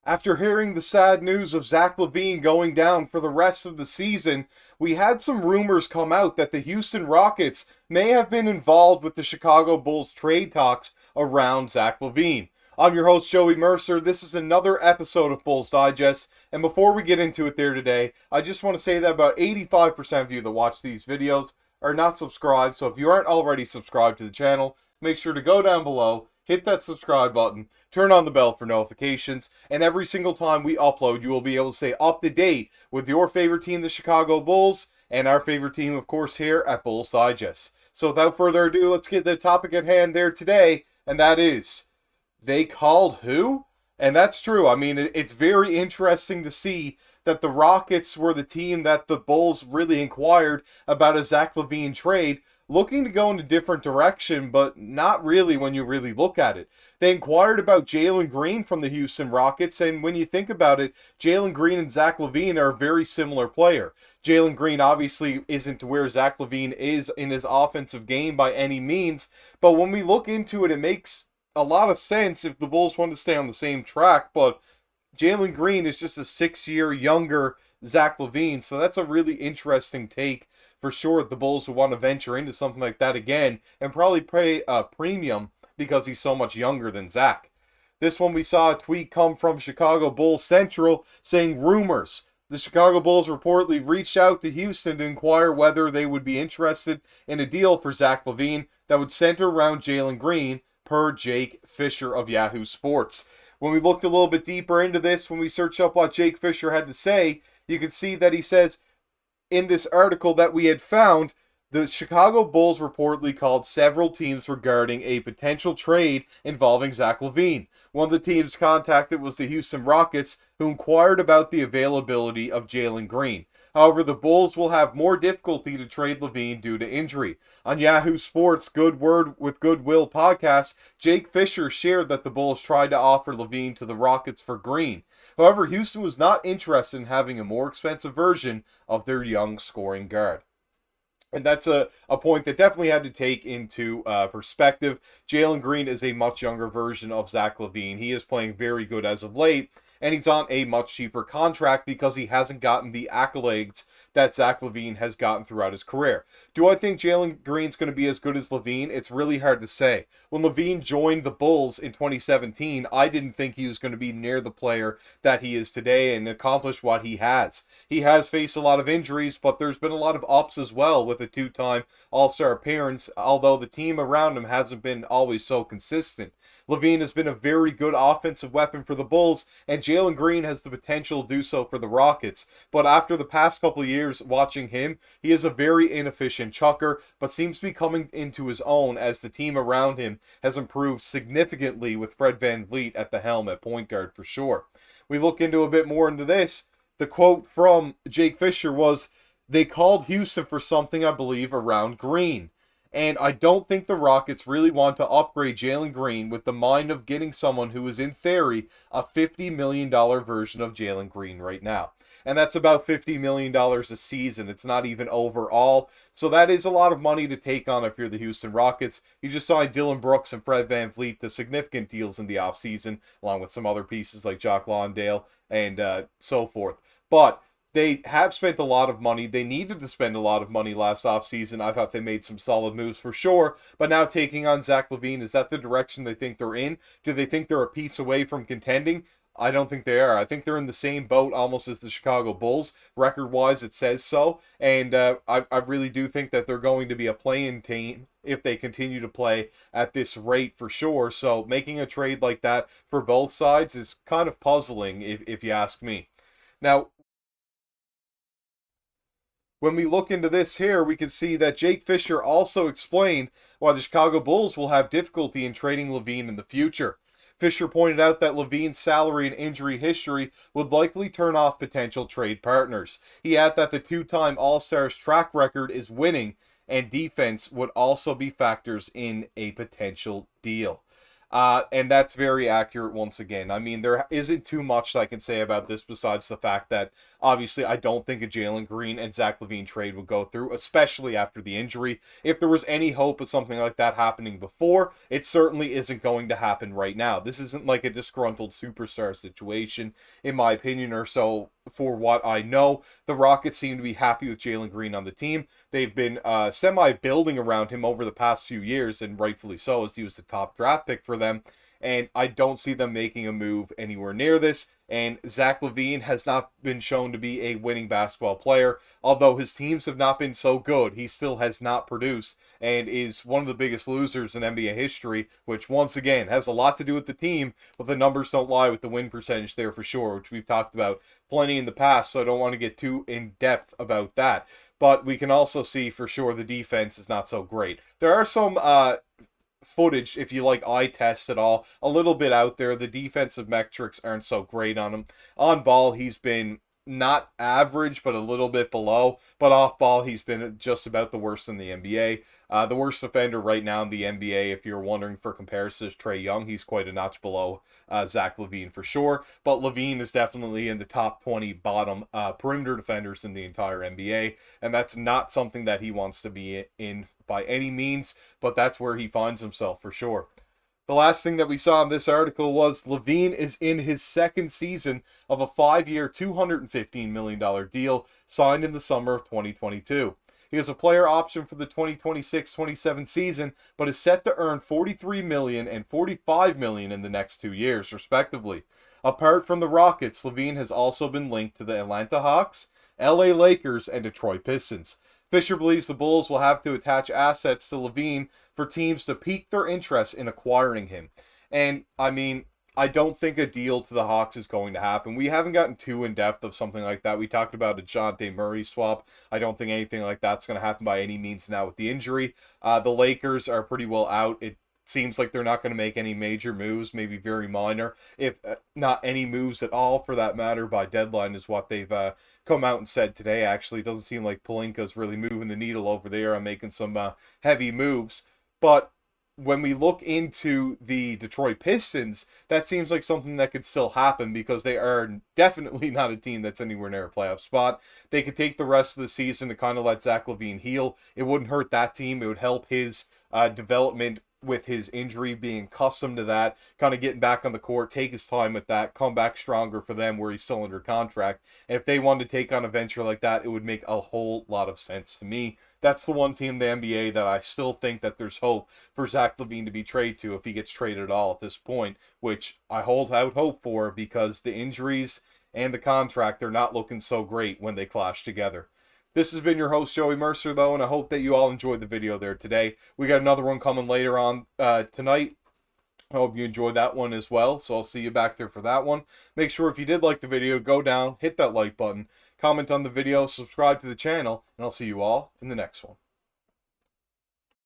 After hearing the sad news of Zach LaVine going down for the rest of the season, we had some rumors come out that the Houston Rockets may have been involved with the Chicago Bulls trade talks around Zach LaVine. I'm your host, Joey Mercer. This is another episode of Bulls Digest. And before we get into it there today, I just want to say that about 85% of you that watch these videos are not subscribed. So if you aren't already subscribed to the channel, make sure to go down below, hit that subscribe button, turn on the bell for notifications, and every single time we upload, you will be able to stay up to date with your favorite team, the Chicago Bulls, and our favorite team, of course, here at Bulls Digest. So without further ado, let's get the topic at hand there today, and that is, they called who? And that's true. I mean, it's very interesting to see that the Rockets were the team that the Bulls really inquired about a Zach LaVine trade, looking to go in a different direction, but not really when you really look at it. They inquired about Jalen Green from the Houston Rockets, and when you think about it, Jalen Green and Zach LaVine are a very similar player. Jalen Green obviously isn't where Zach LaVine is in his offensive game by any means, but when we look into it, it makes a lot of sense if the Bulls want to stay on the same track, but Jalen Green is just a 6-year younger Zach LaVine, so that's a really interesting take for sure. The Bulls would want to venture into something like that again and probably pay a premium because he's so much younger than Zach. This one we saw a tweet come from Chicago Bulls Central saying rumors. The Chicago Bulls reportedly reached out to Houston to inquire whether they would be interested in a deal for Zach LaVine that would center around Jalen Green, per Jake Fisher of Yahoo Sports. When we looked a little bit deeper into this, when we searched up what Jake Fisher had to say, you can see that he says in this article that we had found, the Chicago Bulls reportedly called several teams regarding a potential trade involving Zach LaVine. One of the teams contacted was the Houston Rockets, who inquired about the availability of Jalen Green. However, the Bulls will have more difficulty to trade LaVine due to injury. On Yahoo Sports' Good Word with Goodwill podcast, Jake Fisher shared that the Bulls tried to offer LaVine to the Rockets for Green. However, Houston was not interested in having a more expensive version of their young scoring guard. And that's a point that definitely had to take into perspective. Jalen Green is a much younger version of Zach LaVine. He is playing very good as of late, and he's on a much cheaper contract because he hasn't gotten the accolades that Zach LaVine has gotten throughout his career. Do I think Jalen Green's going to be as good as LaVine? It's really hard to say. When LaVine joined the Bulls in 2017, I didn't think he was going to be near the player that he is today and accomplish what he has. He has faced a lot of injuries, but there's been a lot of ups as well with a two-time All-Star appearance, although the team around him hasn't been always so consistent. LaVine has been a very good offensive weapon for the Bulls, and Jalen Green has the potential to do so for the Rockets. But after the past couple of years watching him, he is a very inefficient chucker, but seems to be coming into his own as the team around him has improved significantly with Fred VanVleet at the helm at point guard for sure. We look into a bit more into this. The quote from Jake Fisher was, "They called Houston for something, I believe, around Green. And I don't think the Rockets really want to upgrade Jalen Green with the mind of getting someone who is, in theory, a $50 million version of Jalen Green right now." And that's about $50 million a season. It's not even overall. So that is a lot of money to take on if you're the Houston Rockets. You just signed Dylan Brooks and Fred VanVleet to significant deals in the offseason, along with some other pieces like Jock Lawndale and so forth. But they have spent a lot of money. They needed to spend a lot of money last offseason. I thought they made some solid moves for sure. But now taking on Zach LaVine, is that the direction they think they're in? Do they think they're a piece away from contending? I don't think they are. I think they're in the same boat almost as the Chicago Bulls. Record-wise, it says so. And I really do think that they're going to be a play-in team if they continue to play at this rate for sure. So making a trade like that for both sides is kind of puzzling if you ask me. Now, when we look into this here, we can see that Jake Fisher also explained why the Chicago Bulls will have difficulty in trading LaVine in the future. Fisher pointed out that LaVine's salary and injury history would likely turn off potential trade partners. He added that the two-time All-Stars track record is winning, and defense would also be factors in a potential deal. And that's very accurate once again. I mean, there isn't too much I can say about this besides the fact that obviously I don't think a Jalen Green and Zach LaVine trade would go through, especially after the injury. If there was any hope of something like that happening before, it certainly isn't going to happen right now. This isn't like a disgruntled superstar situation, in my opinion, or so. For what I know, the Rockets seem to be happy with Jalen Green on the team. They've been semi-building around him over the past few years, and rightfully so, as he was the top draft pick for them. And I don't see them making a move anywhere near this. And Zach LaVine has not been shown to be a winning basketball player. Although his teams have not been so good, he still has not produced and is one of the biggest losers in NBA history, which once again has a lot to do with the team, but the numbers don't lie with the win percentage there for sure, which we've talked about plenty in the past, so I don't want to get too in-depth about that. But we can also see for sure the defense is not so great. There are some footage, if you like eye tests at all, a little bit out there. The defensive metrics aren't so great on him. On ball, he's been not average, but a little bit below. But off ball, he's been just about the worst in the NBA. The worst defender right now in the NBA, if you're wondering for comparison, is Trae Young. He's quite a notch below Zach LaVine for sure. But LaVine is definitely in the top 20 bottom perimeter defenders in the entire NBA. And that's not something that he wants to be in by any means, but that's where he finds himself for sure. The last thing that we saw in this article was LaVine is in his second season of a 5-year, $215 million deal signed in the summer of 2022. He has a player option for the 2026-27 season, but is set to earn $43 million and $45 million in the next 2 years, respectively. Apart from the Rockets, LaVine has also been linked to the Atlanta Hawks, LA Lakers, and Detroit Pistons. Fisher believes the Bulls will have to attach assets to LaVine for teams to pique their interest in acquiring him. And, I mean, I don't think a deal to the Hawks is going to happen. We haven't gotten too in-depth of something like that. We talked about a DeJounte Murray swap. I don't think anything like that's going to happen by any means now with the injury. The Lakers are pretty well out. It seems like they're not going to make any major moves, maybe very minor, if not any moves at all for that matter by deadline is what they've come out and said today. Actually, it doesn't seem like Pelinka's really moving the needle over there and making some heavy moves. But when we look into the Detroit Pistons, that seems like something that could still happen because they are definitely not a team that's anywhere near a playoff spot. They could take the rest of the season to kind of let Zach LaVine heal. It wouldn't hurt that team. It would help his development with his injury, being accustomed to that, kind of getting back on the court, take his time with that, come back stronger for them where he's still under contract. And if they wanted to take on a venture like that, it would make a whole lot of sense to me. That's the one team in the NBA that I still think that there's hope for Zach LaVine to be traded to if he gets traded at all at this point, which I hold out hope for because the injuries and the contract, they're not looking so great when they clash together. This has been your host, Joey Mercer, though, and I hope that you all enjoyed the video there today. We got another one coming later on tonight. I hope you enjoyed that one as well, so I'll see you back there for that one. Make sure if you did like the video, go down, hit that like button, comment on the video, subscribe to the channel, and I'll see you all in the next one.